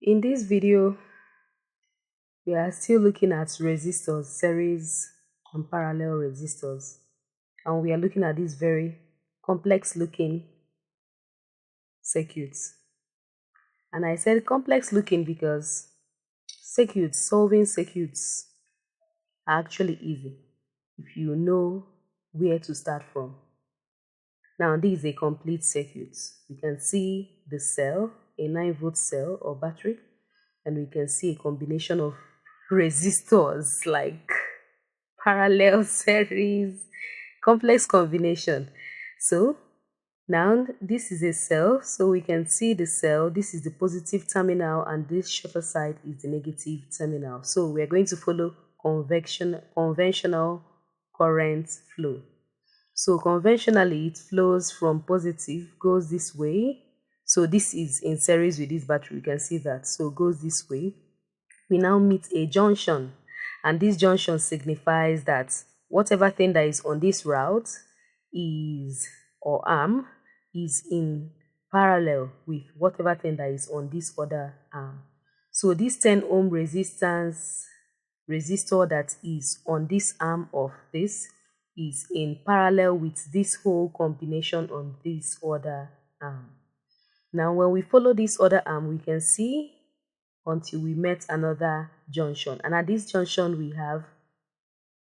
In this video, we are still looking at resistors, series and parallel resistors, and we are looking at these very complex looking circuits. And I said complex looking because solving circuits are actually easy if you know where to start from. Now this is a complete circuit. We can see the cell, a 9-volt cell or battery, and we can see a combination of resistors like parallel, series, complex combination. So now this is a cell, so we can see the cell. This is the positive terminal and this shorter side is the negative terminal. So we are going to follow conventional current flow. So conventionally it flows from positive, goes this way. So this is in series with this battery, you can see that. So it goes this way. We now meet a junction, and this junction signifies that whatever thing that is on this route is, or arm, is in parallel with whatever thing that is on this other arm. So this 10 ohm resistor that is on this arm of this is in parallel with this whole combination on this other arm. Now when we follow this other arm, we can see until we met another junction, and at this junction we have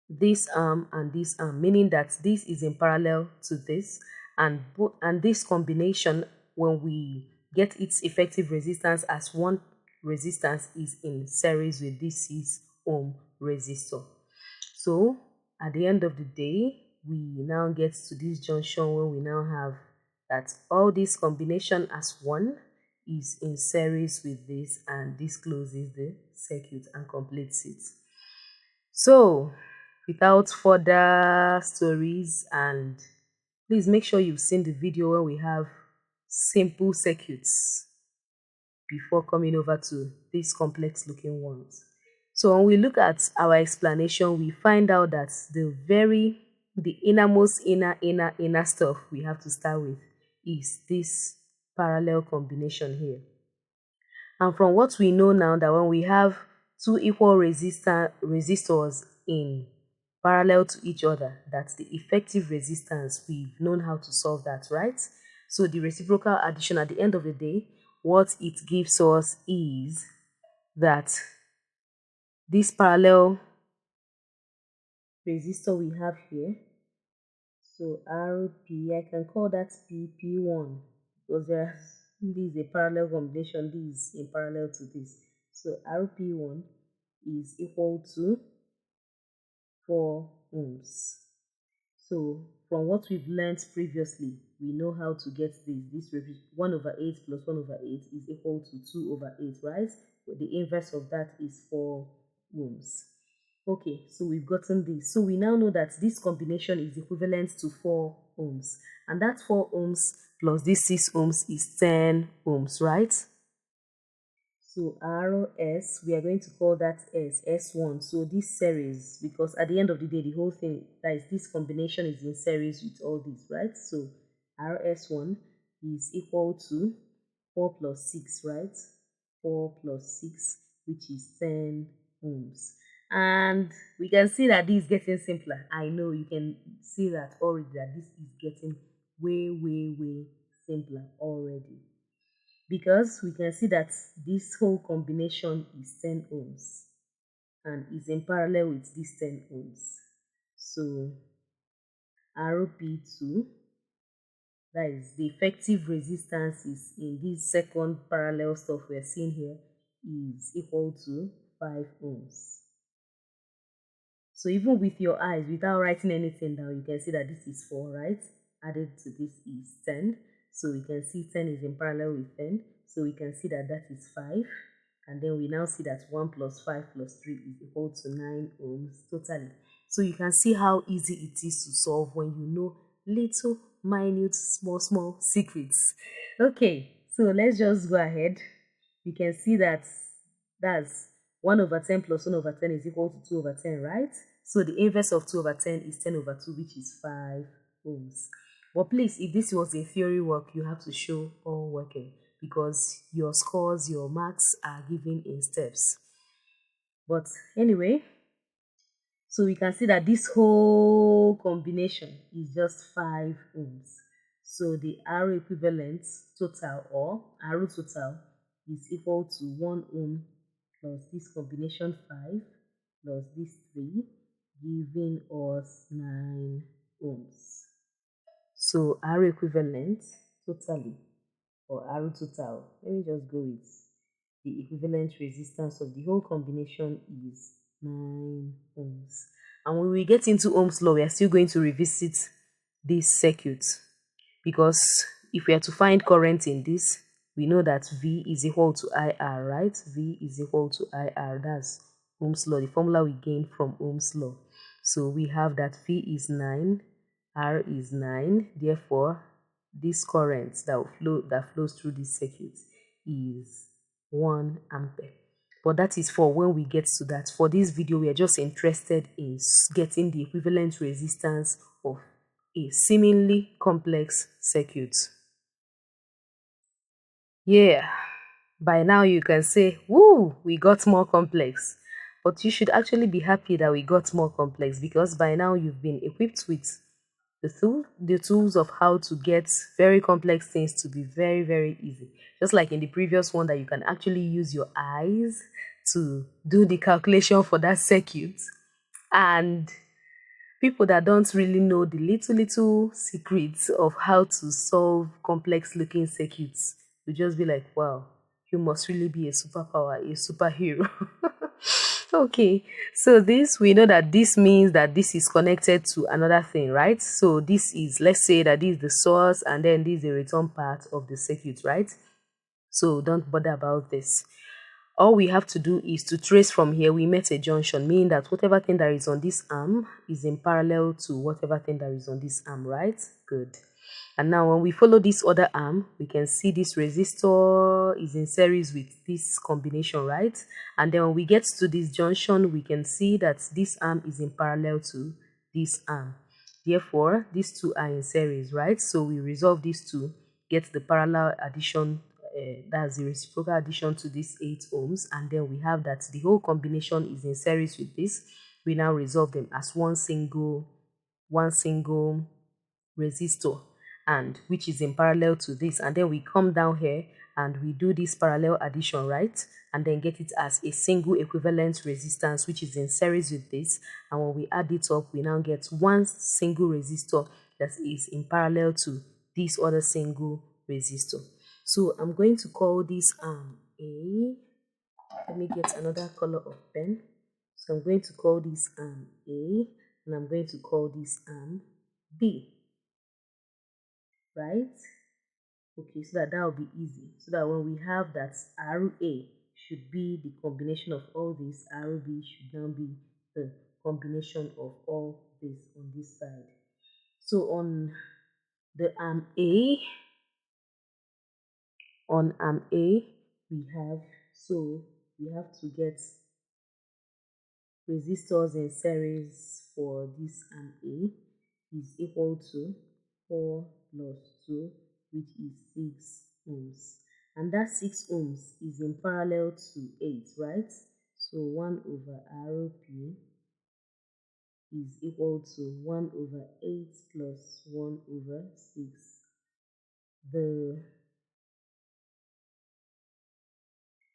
this arm and this arm, meaning that this is in parallel to this, and this combination, when we get its effective resistance as one resistance, is in series with this 6 ohm resistor. So at the end of the day, we now get to this junction where we now have that all this combination as one is in series with this, and this closes the circuit and completes it. So without further stories, and please make sure you've seen the video where we have simple circuits before coming over to these complex looking ones. So when we look at our explanation, we find out that the innermost inner stuff we have to start with is this parallel combination here. And from what we know now, that when we have two equal resistors in parallel to each other, that's the effective resistance. We've known how to solve that, right? So the reciprocal addition, at the end of the day, what it gives us is that this parallel resistor we have here, so RP, I can call that PP1 because this is a parallel combination, this is in parallel to this. So RP1 is equal to 4 ohms. So from what we've learned previously, we know how to get this 1/8 plus 1/8 is equal to 2/8, right? But the inverse of that is 4 ohms. Okay, so we've gotten this. So we now know that this combination is equivalent to 4 ohms. And that 4 ohms plus this 6 ohms is 10 ohms, right? So RS, we are going to call that S1. So this series, because at the end of the day, the whole thing, that is, this combination is in series with all these, right? So RS1 is equal to 4 plus 6, right? 4 plus 6, which is 10 ohms. And we can see that this is getting simpler. I know you can see that already, that this is getting way simpler already, because we can see that this whole combination is 10 ohms and is in parallel with this 10 ohms. So RP2, that is the effective resistance, is in this second parallel stuff we're seeing here, is equal to 5 ohms. So even with your eyes, without writing anything down, you can see that this is 4, right? Added to this is 10. So we can see 10 is in parallel with 10. So we can see that that is 5. And then we now see that 1 plus 5 plus 3 is equal to 9 ohms totally. So you can see how easy it is to solve when you know little, minute, small secrets. Okay, so let's just go ahead. We can see that that's 1/10 plus 1/10 is equal to 2/10, right? So the inverse of 2/10 is 10/2, which is 5 ohms. But please, if this was a theory work, you have to show all working. because your scores, your marks are given in steps. But anyway, so we can see that this whole combination is just 5 ohms. So the R equivalent total, or R total, is equal to 1 ohm plus this combination 5 plus this 3, giving us 9 ohms. So R equivalent totally, or R total, let me just go with the equivalent resistance of the whole combination is 9 ohms. And when we get into Ohm's law, we are still going to revisit this circuit, because if we are to find current in this, we know that V is equal to IR, right? V is equal to IR. That's Ohm's law, the formula we gained from Ohm's law. So we have that V is 9, R is 9. Therefore, this current that flows through this circuit is 1 ampere. But that is for when we get to that. For this video, we are just interested in getting the equivalent resistance of a seemingly complex circuit. Yeah, by now you can say, woo, we got more complex. But you should actually be happy that we got more complex, because by now you've been equipped with the tools of how to get very complex things to be very, very easy. Just like in the previous one, that you can actually use your eyes to do the calculation for that circuit. And people that don't really know the little secrets of how to solve complex looking circuits will just be like, wow, you must really be a superpower, a superhero. Okay, so this, we know that this means that this is connected to another thing, right? So this is, let's say that this is the source, and then this is the return part of the circuit, right? So don't bother about this. All we have to do is to trace from here. We met a junction, meaning that whatever thing that is on this arm is in parallel to whatever thing that is on this arm, right? Good. And now when we follow this other arm, we can see this resistor is in series with this combination, right? And then when we get to this junction, we can see that this arm is in parallel to this arm. Therefore, these two are in series, right? So we resolve these two, get the parallel addition, that's the reciprocal addition to this 8 ohms, and then we have that the whole combination is in series with this. We now resolve them as one single resistor, and which is in parallel to this, and then we come down here and we do this parallel addition, right? And then get it as a single equivalent resistance, which is in series with this. And when we add it up, we now get one single resistor that is in parallel to this other single resistor. So I'm going to call this A. Let me get another color of pen. So I'm going to call this A, and I'm going to call this B, right? Okay, so that will be easy. So that when we have that RA should be the combination of all this, RB should now be the combination of all this on this side. So on the arm A, we have, so we have to get resistors in series for this arm A is equal to 4 plus 2, which is 6 ohms. And that 6 ohms is in parallel to 8, right? So 1 over RP is equal to 1 over 8 plus 1 over 6.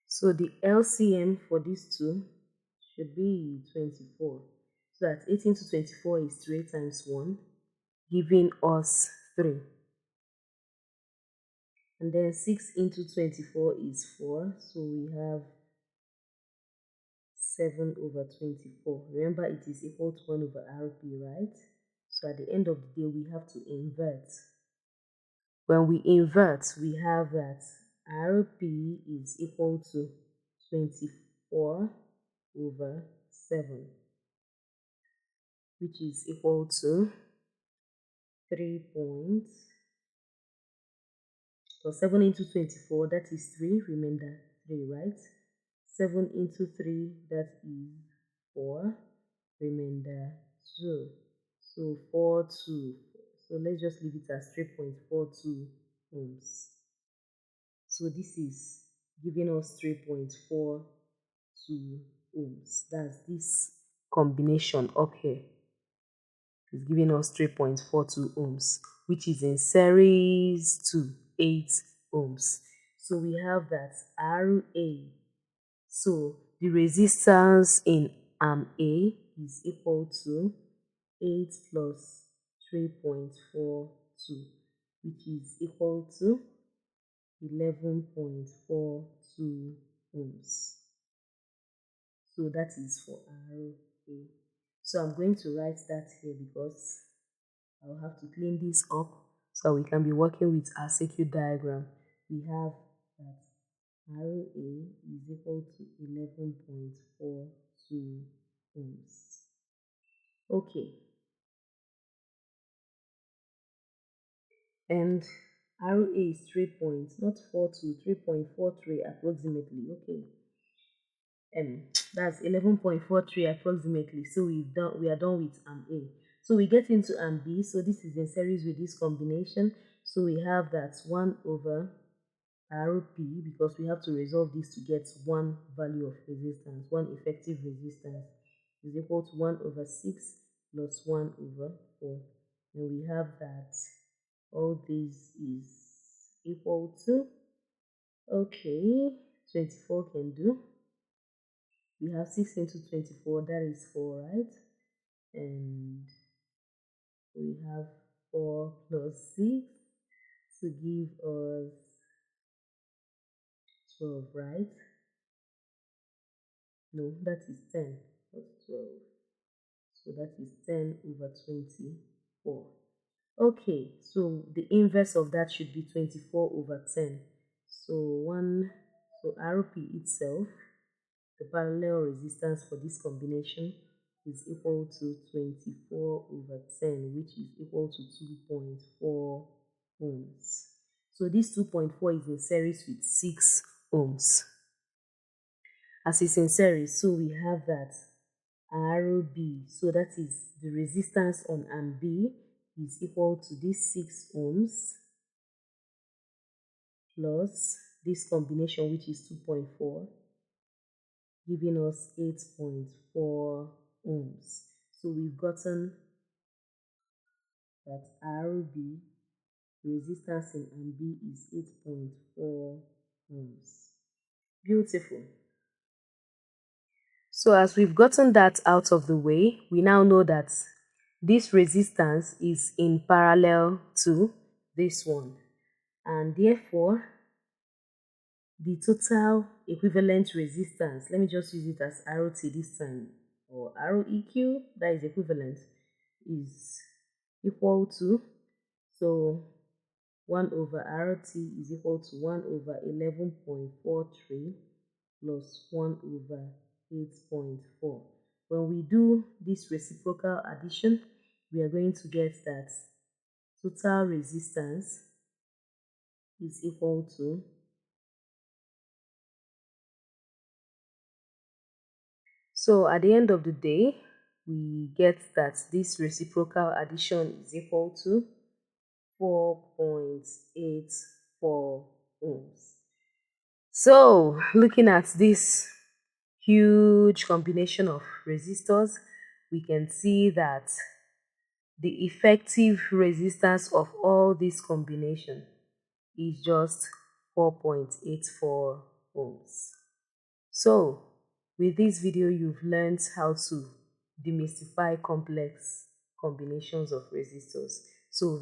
So the LCM for these two should be 24. So that 18 to 24 is 3 times 1, giving us 3. And then 6 into 24 is 4. So we have 7 over 24. Remember, it is equal to 1 over RP, right? So at the end of the day, we have to invert. When we invert, we have that RP is equal to 24 over 7, which is equal to 3 points. So 7 into 24, that is 3, remainder 3, right? 7 into 3, that is 4, remainder 2. So 4, 2. So let's just leave it as 3.42 ohms. So this is giving us 3.42 ohms. That's this combination up here is giving us 3.42 ohms, which is in series to 8 ohms. So we have that RA. So the resistance in arm A is equal to 8 plus 3.42, which is equal to 11.42 ohms. So that is for RA. So I'm going to write that here because I'll have to clean this up so we can be working with our circuit diagram. We have that RA is equal to 11.42 ohms. Okay. And RA is 3.43 approximately. Okay. That's 11.43 approximately. So we are done with arm A. So we get into arm B. So this is in series with this combination. So we have that 1 over RP, because we have to resolve this to get one value of resistance, one effective resistance, is equal to 1 over 6 plus 1 over 4. And we have that all this is equal to, okay, 24 can do. We have 6 into 24, that is 4, right? And we have 4 plus 6 to give us 12, right? No, that is 10, not 12. So that is 10 over 24. Okay, so the inverse of that should be 24 over 10. So RP itself, the parallel resistance for this combination, is equal to 24 over 10, which is equal to 2.4 ohms. So this 2.4 is in series with 6 ohms. As it's in series, so we have that RB, so that is the resistance on arm B is equal to this 6 ohms plus this combination, which is 2.4, giving us 8.4 ohms. So we've gotten that RB, resistance in arm B, is 8.4 ohms. Beautiful. So as we've gotten that out of the way, we now know that this resistance is in parallel to this one. And therefore, the total equivalent resistance, let me just use it as ROT this time, or ROEQ, that is equivalent, is equal to, so 1 over ROT is equal to 1 over 11.43 plus 1 over 8.4. When we do this reciprocal addition, we are going to get that total resistance is equal to, so at the end of the day, we get that this reciprocal addition is equal to 4.84 ohms. So looking at this huge combination of resistors, we can see that the effective resistance of all this combination is just 4.84 ohms. So with this video, you've learned how to demystify complex combinations of resistors. So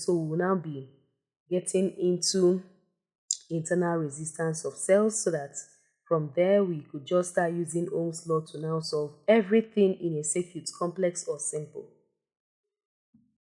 we'll now be getting into internal resistance of cells, so that from there we could just start using Ohm's law to now solve everything in a circuit, complex or simple.